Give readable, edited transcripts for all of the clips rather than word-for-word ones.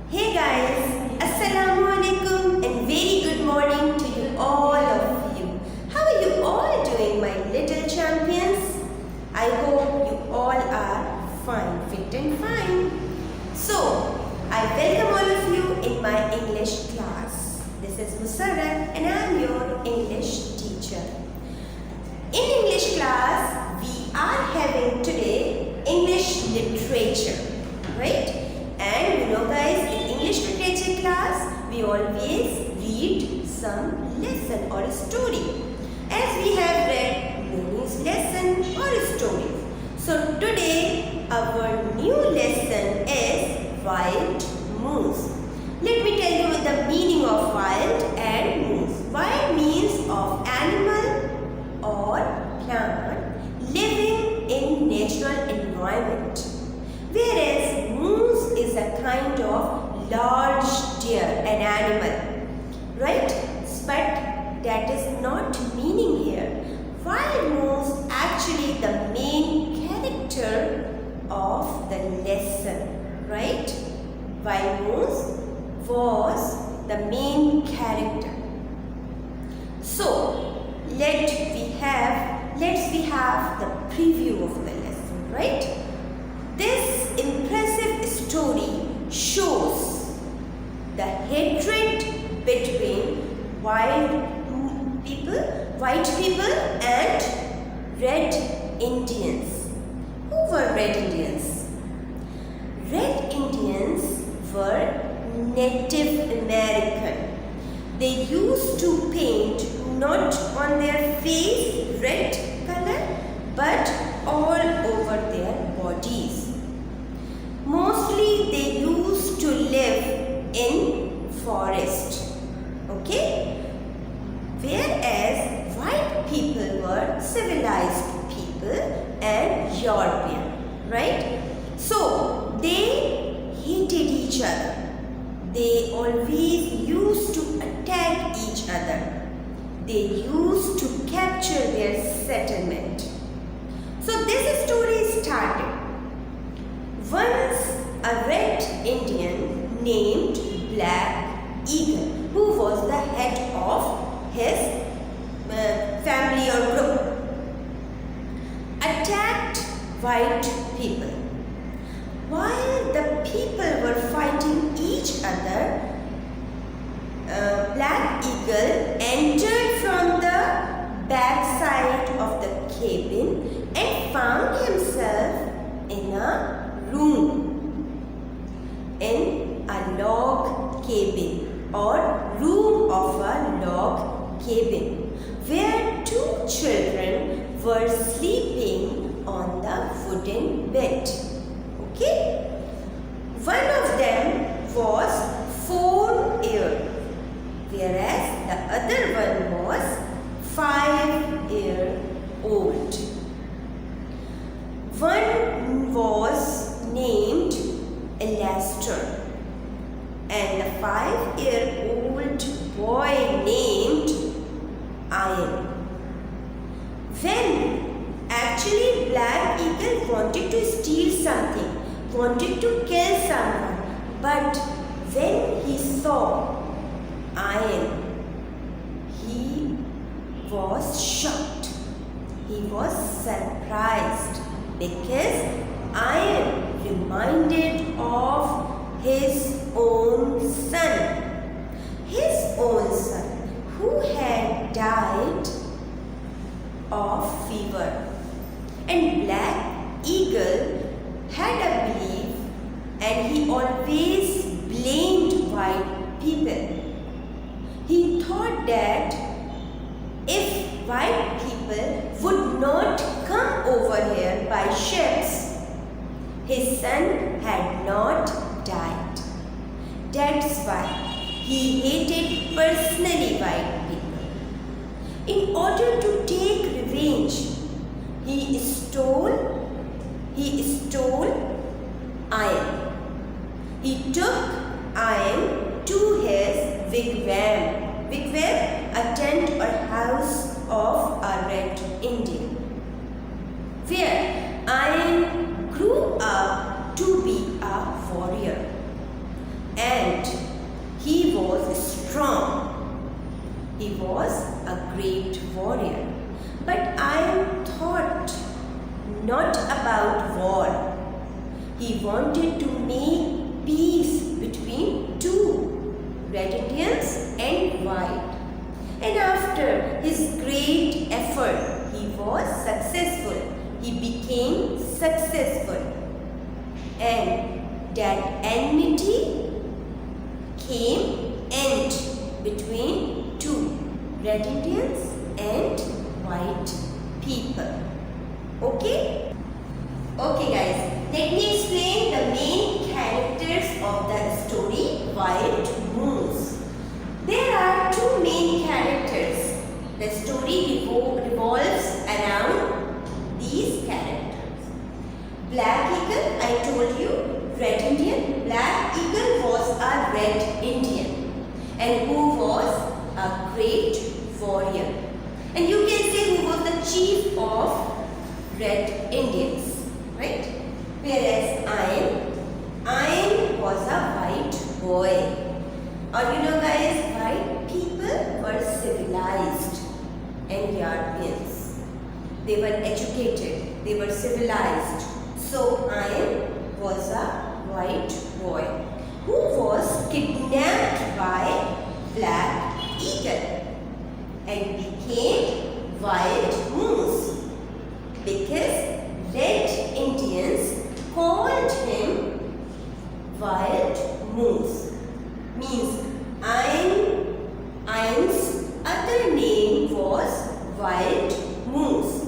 Hey guys, Assalamu alaikum and very good morning to you all of you. How are you all doing, my little champions? I hope you all are fine, fit and fine. So, I welcome all of you in my English class. This is Musarrat and I am your English teacher. In English class, we are having today English literature, right? And you know guys, in English literature class, we always read some lesson or a story. As we have read many lesson or stories. So today, our new lesson is Wild Moose. Let me tell you the meaning of wild and moose. Wild means of animal or plant living in natural environment. Whereas moose is a kind of large deer, an animal, right? But that is not meaning here. Wild moose actually the main character of the lesson, right? Wild moose was the main character. So let's we have the preview of the lesson, right? This impressive story shows the hatred between white people and red Indians. Who were red Indians? Red Indians were Native American. They used to paint not on their face red color but all over their bodies. Mostly they used to live in forest, okay? Whereas white people were civilized people and European, right? So they hated each other. They always used to attack each other. They used to capture their settlement. So this story started. Once a red Indian named Black Eagle, who was the head of his family or group, attacked white people. While the people were fighting each other, Black Eagle entered from the back side of the cabin and found himself in a room, in a log cabin or room of a log cabin where two children were sleeping on the wooden bed. Okay? One of them was 4-year, whereas the other one was 5-year-old. One was named Alastair and the 5-year-old boy named Ian. When actually Black Eagle wanted to steal something, wanted to kill someone, but when he saw Ian, he was shocked. He was surprised because Ian reminded of his own son. His own son who had died of fever. And Black Eagle had a belief and he always blamed white people. He thought that if white people would not come over here by ships, his son had not died. That's why he hated personally white people. In order to take revenge, he stole Ian. He took Ian to his wigwam. Wigwam, a tent or house of a red Indian, where Ian grew up to be a warrior. And was a great warrior. But I am thought not about war. He wanted to make peace between two, red Indians and white. And after his great effort, he was successful. He became successful. And that enmity came end between two, red Indians and white people. Okay? Okay guys, let me explain the main characters of the story Wild Moose. There are two main characters. The story revolves around these characters. Black Eagle, I told you, red Indian. Black Eagle was a red Indian and who was a great warrior. And you can say who was the chief of red Indians, right? Whereas Ayn was a white boy. Or you know guys, white people were civilized and Europeans. They were educated, they were civilized. So Ayn was a white boy who was kidnapped by Black Eagle and became Wild Moose because red Indians called him Wild Moose. Means Ayn's other name was Wild Moose.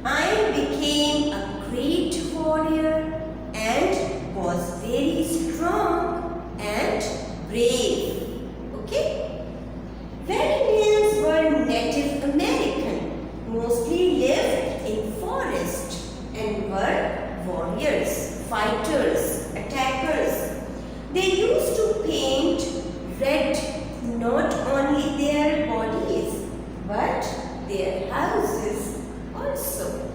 Ayn became a great warrior and was very strong and brave. Okay? Red Indians were Native American, mostly lived in forest and were warriors, fighters, attackers. They used to paint red not only their bodies but their houses also.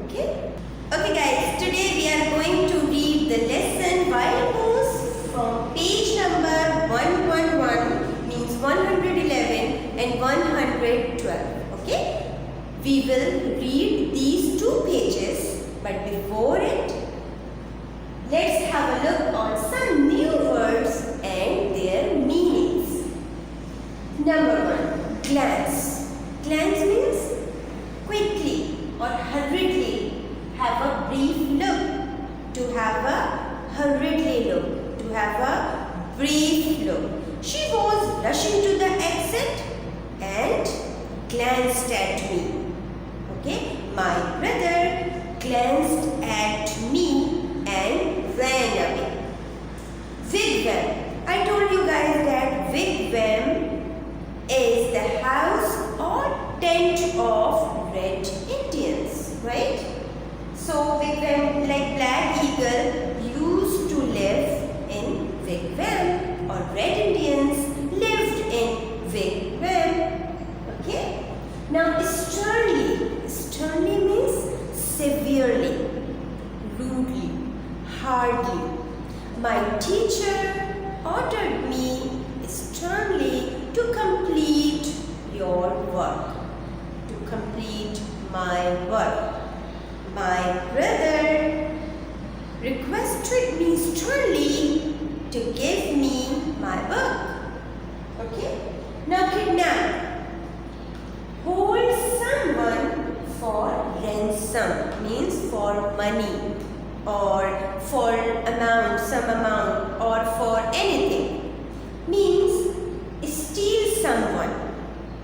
Okay? Okay guys, today we are going to read the lesson Wild Moose from page number 111 means 111 and 112. Okay? We will read these two pages, but before it, let's have a look on some new words and their meanings. Number 1, glance. Glance means quickly or hurriedly have a brief look. To have a hurriedly look. To have a brief look. She was rushing to the exit and glanced at me. Okay, my brother glanced at me and ran away. Wigwam. I told you guys that wigwam is the house or tent of red Indians, right? So wigwam, like Black Eagle used to live in wigwam, or red Indians lived in wigwam. Okay? Now sternly. Sternly means severely, rudely, hardly. My teacher ordered me sternly to complete your work, to complete my work. My brother requested me sternly to give me my book. Okay? Now kidnap. Hold someone for ransom means for money or for amount, some amount or for anything. Means steal someone.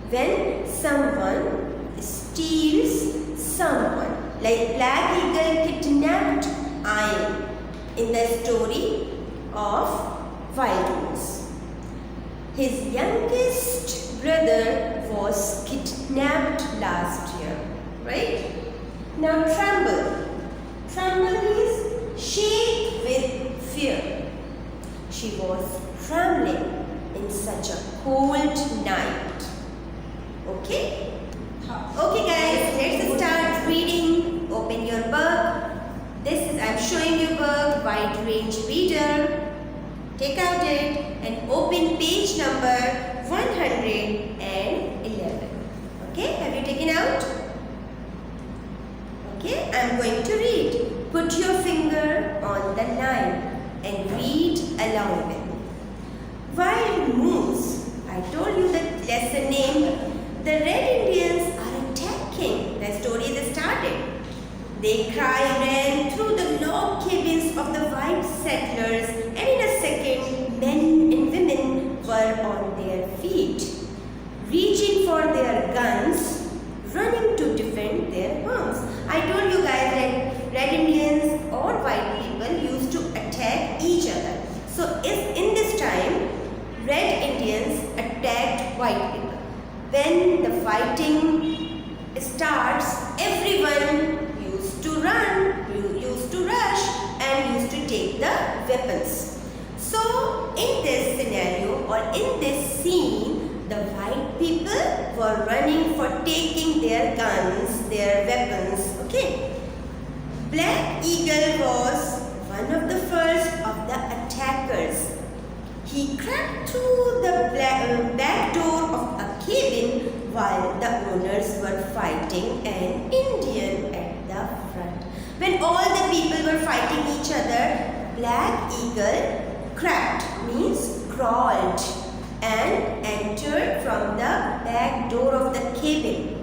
When someone steals someone. Like Black Eagle kidnapped Ayn in the story of Wild Moose. His youngest brother was kidnapped last year, right? Now tremble. Tremble means shake with fear. She was trembling in such a cold night. Okay? Okay guys, let's start reading. Open your book. This is, I'm showing you book, Wide Range Reader. Take out it and open page number 111. Okay, have you taken out? Okay, I am going to read. Put your finger on the line and read along with me. Wild moose, I told you the lesson name. The Red Indians are attacking. The story is started. They ran through the log cabins of the white settlers, and in a second, men and women were on their feet, reaching for their guns, running to defend their homes. I told you guys that Red Indians or white people used to attack each other. So in this time, Red Indians attacked white people. When the fighting starts, everyone used to run, used to rush, and used to take the weapons. So in this scenario or in this scene, the white people were running for taking their guns, their weapons. Okay. Black Eagle was one of the first of the attackers. He crept through the back door of a cabin while the owners were fighting an Indian at the front. When all the people were fighting each other, Black Eagle crept means crawled and entered from the back door of the cabin.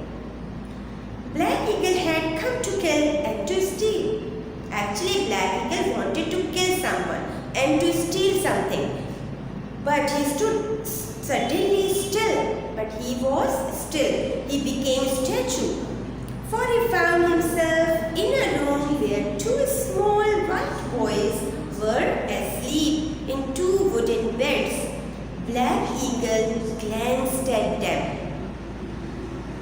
Black Eagle had come to kill and to steal. Actually, Black Eagle wanted to kill someone and to steal something. But he stood suddenly still. But he was still. He became a statue. For he found himself in a room where two small white boys were asleep in two wooden beds. Black Eagle glanced at them.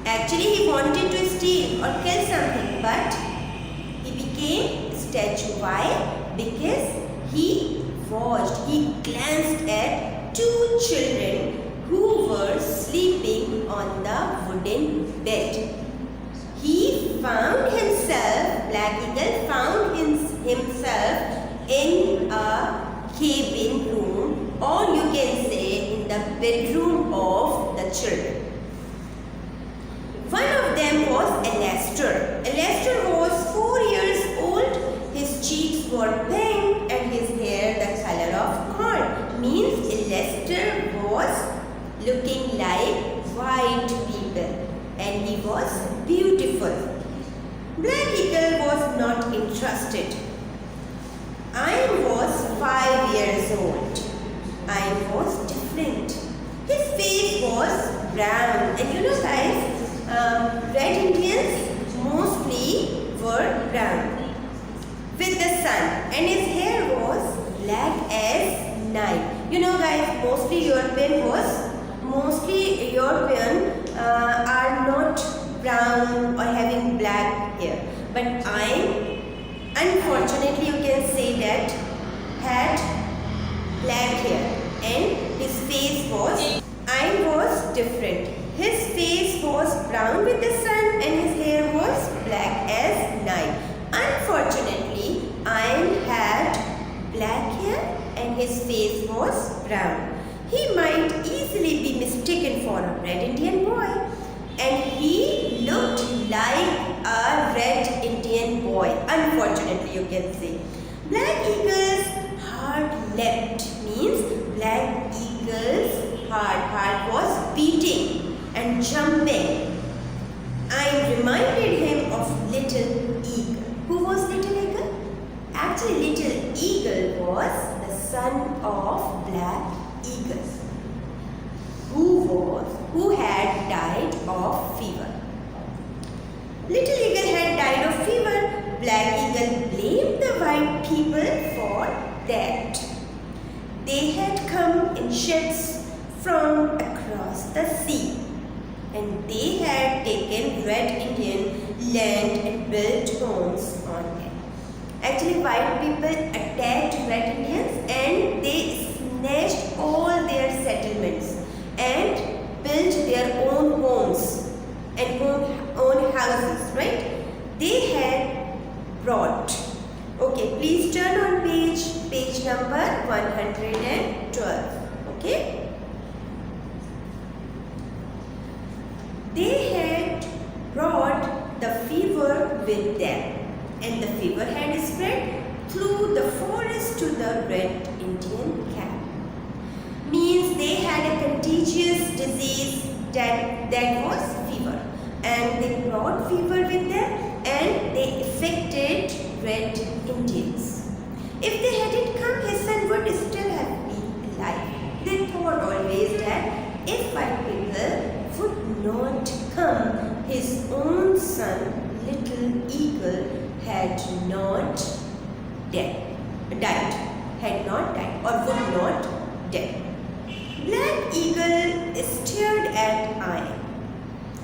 Actually, he wanted to steal or kill something, but he became a statue. Why? Because he glanced at two children who were sleeping on the wooden bed. He found himself, Black Eagle found himself in a cabin room, or you can say in the bedroom of the children. One of them was Alastair. Alastair was 4 years old. His cheeks were pink and his hair the color of corn. Means Alastair was looking like white people and he was beautiful. Black Eagle was not interested. Iron was 5 years old. Iron was different. His face was brown. And you know guys, Red Indians mostly were brown with the sun, and his hair was black as night. You know guys, mostly European are not brown or having black hair, but I, unfortunately you can say that, had black hair and his face was, was different. His face was brown with the sun and his hair was black as night. Unfortunately, Iron had black hair and his face was brown. He might easily be mistaken for a Red Indian boy, and he looked like a Red Indian boy. Unfortunately, you can say. Black Eagle's heart leapt, means Black Eagle's heart was beating and jumping. I reminded him of Little Eagle. Who was Little Eagle? Actually, Little Eagle was the son of Black Eagle, who had died of fever. Little Eagle had died of fever. Black Eagle blamed the white people for that. They had come in ships from across the sea, and they had taken Red Indian land and built homes on it. Actually, white people attacked Red Indians and they snatched all their settlements and built their own homes and own houses, right? They had brought. Okay, please turn on page number 112. Okay? They had to the Red Indian camp. Means they had a contagious disease that was fever, and they brought fever with them and they affected Red Indians. If they hadn't come, his son would still have been alive. They thought always that if white people would not come, his own son, little eagle, had not died, or would not die. Black Eagle stared at Iron.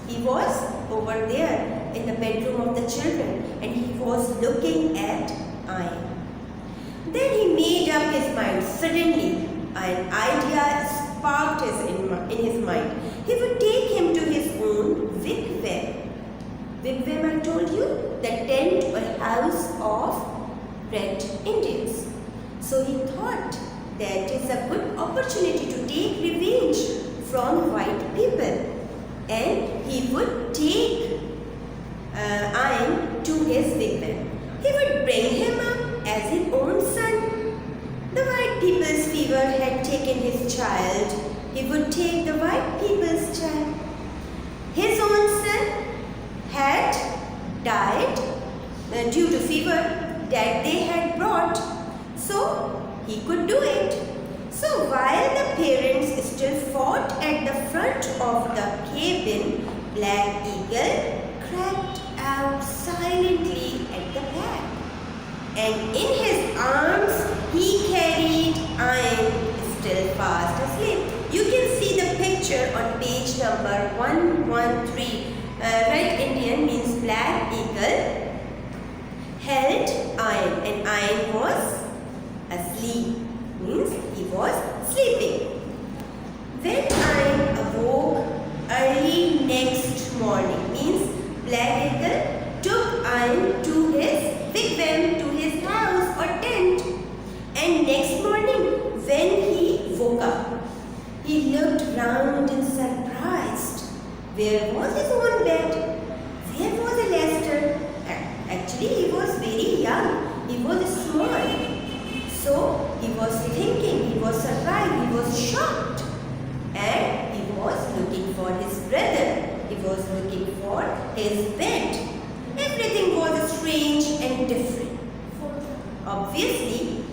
He was over there in the bedroom of the children and he was looking at Iron. Then he made up his mind. Suddenly, an idea sparked in his mind. He would take him to his own wigwam. Wigwam, I told you, the tent or house of Red Indians. So he thought that is a good opportunity to take revenge from white people, and he would take Iron to his wigwam. He would bring him up as his own son. The white people's fever had taken his child. He would take the white people's child. His own son had died due to fever that they had brought, so he could do it. So while the parents still fought at the front of the cabin, Black Eagle crept out silently at the back, and in his arms he carried Iron, still fast asleep. You can see the picture on page number 113. Red Indian means Black Eagle held Iron, and Iron was asleep, means he was sleeping. When Iron awoke early next morning, means Black Eagle took Iron to his wigwam, to his house or tent. And next morning, when he woke up, he looked round in surprised. Where was his own bed? Where was Alastair? Actually, he was very young. He was small. So, he was thinking, he was surprised, he was shocked. And he was looking for his brother. He was looking for his bed. Everything was strange and different. Obviously,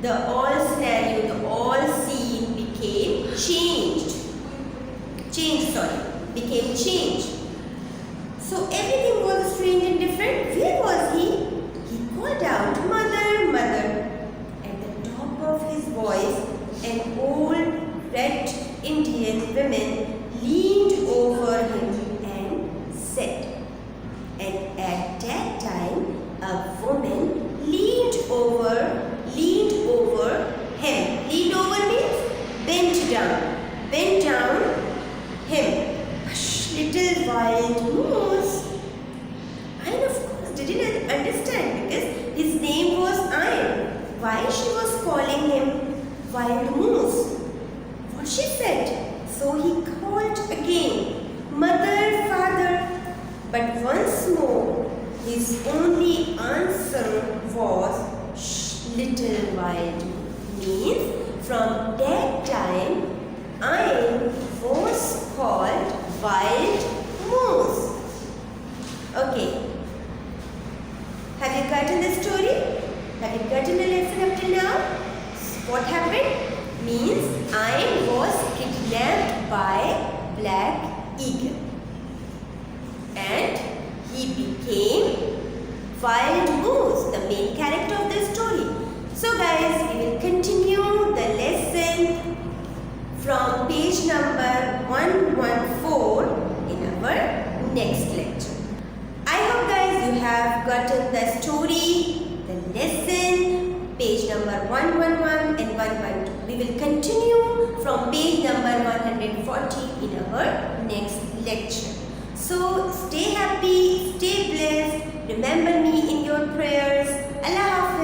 the whole scenario, the whole scene became changed. Became changed. So everything was strange and different. Where was he? He called out, "Mother, mother." At the top of his voice, an old Red Indian woman leaned over him and said, and at that time, a woman leaned over him. Leaned over means bent down him. Hush, little wild moose. Iron, of course, didn't understand because his name was Iron. Why she was calling him wild moose? What she said? So he called again, "Mother, father." But once more, his only answer was, "Shh, little wild moose." Means from that time, Iron was called wild moose. Okay. Have you gotten the story? Have you gotten the lesson up till now? What happened? Means Iron was kidnapped by Black Eagle. And he became Wild Moose, the main character of the story. So guys, we will continue the lesson from page number 114 in our next lecture. I hope guys you have gotten the story, the lesson, page number 111 and 112. We will continue from page number 140 in our next lecture. So stay happy, stay blessed, remember me in your prayers. Allah Hafiz.